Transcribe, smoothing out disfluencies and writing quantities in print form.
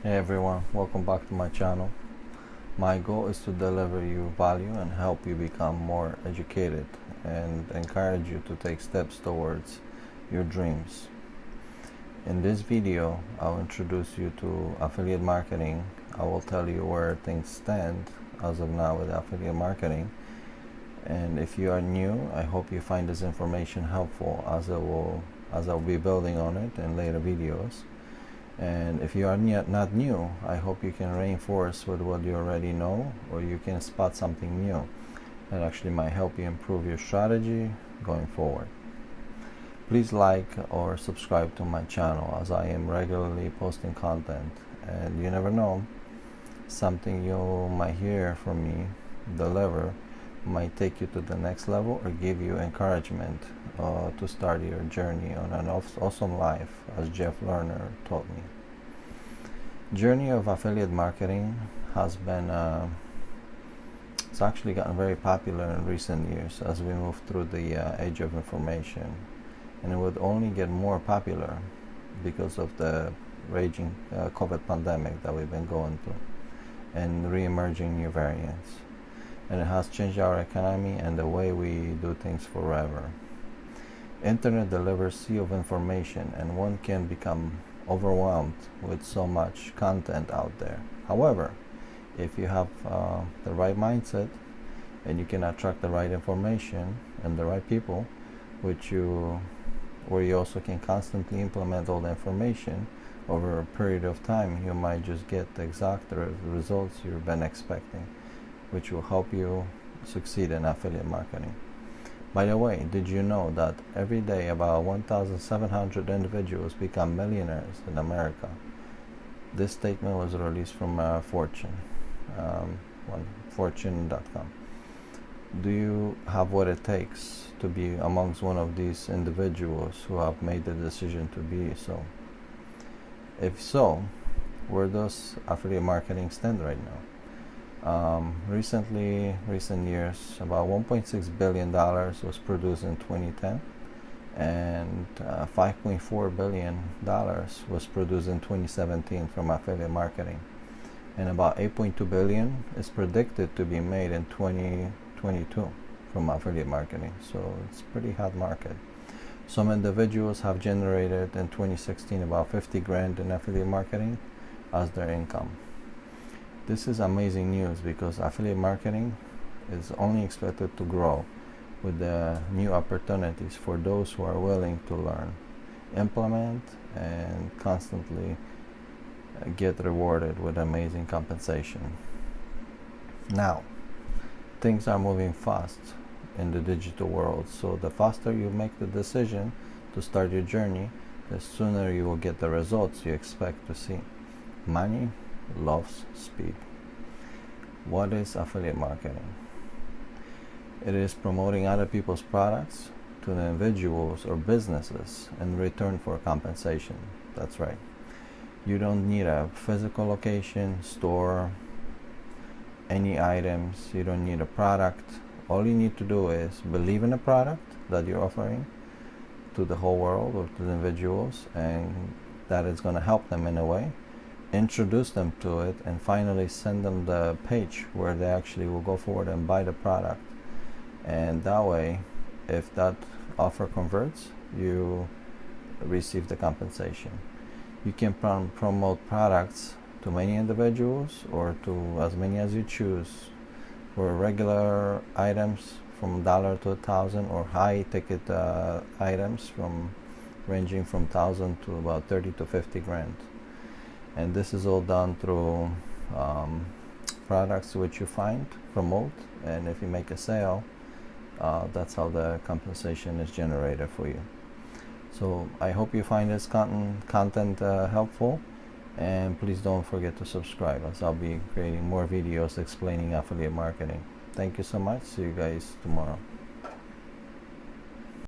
Hey everyone, welcome back to my channel. My goal is to deliver you value and help you become more educated and encourage you to take steps towards your dreams. In this video, I'll introduce you to affiliate marketing. I will tell you where things stand as of now with affiliate marketing. And if you are new, I hope you find this information helpful as I'll be building on it in later videos. And if you are not new, I hope you can reinforce with what you already know, or you can spot something new that actually might help you improve your strategy going forward. Please like or subscribe to my channel, as I am regularly posting content, and you never know, something you might hear from me deliver might take you to the next level or give you encouragement to start your journey on an awesome life, as Jeff Lerner taught me. Journey of affiliate marketing has been it's actually gotten very popular in recent years as we move through the age of information, and it would only get more popular because of the raging COVID pandemic that we've been going through and re-emerging new variants. And it has changed our economy and the way we do things forever. Internet delivers a sea of information, and one can become overwhelmed with so much content out there. However, if you have the right mindset and you can attract the right information and the right people, where you also can constantly implement all the information over a period of time, you might just get the exact results you've been expecting, which will help you succeed in affiliate marketing. By the way, did you know that every day about 1,700 individuals become millionaires in America? This statement was released from Fortune, Fortune.com. Do you have what it takes to be amongst one of these individuals who have made the decision to be so? If so, where does affiliate marketing stand right now? Recent years, about $1.6 billion was produced in 2010, and $5.4 billion was produced in 2017 from affiliate marketing, and about $8.2 billion is predicted to be made in 2022 from affiliate marketing. So it's a pretty hot market. Some individuals have generated in 2016 about 50 grand in affiliate marketing as their income. This is amazing news because affiliate marketing is only expected to grow with the new opportunities for those who are willing to learn, implement, and constantly get rewarded with amazing compensation. Now, things are moving fast in the digital world, so the faster you make the decision to start your journey, the sooner you will get the results you expect to see. Money loves speed. What is affiliate marketing? It is promoting other people's products to the individuals or businesses in return for compensation. That's right. You don't need a physical location, store, any items. You don't need a product. All you need to do is believe in the product that you're offering to the whole world or to the individuals, and that is going to help them in a way. Introduce them to it, and finally send them the page where they actually will go forward and buy the product. And that way, if that offer converts, you receive the compensation. You can promote products to many individuals or to as many as you choose, for regular items from $1 to $1,000, or high ticket items ranging from $1,000 to about 30 to 50 grand. And this is all done through products which you find, promote, and if you make a sale, that's how the compensation is generated for you. So I hope you find this content helpful, and please don't forget to subscribe, as I'll be creating more videos explaining affiliate marketing. Thank you so much. See you guys tomorrow.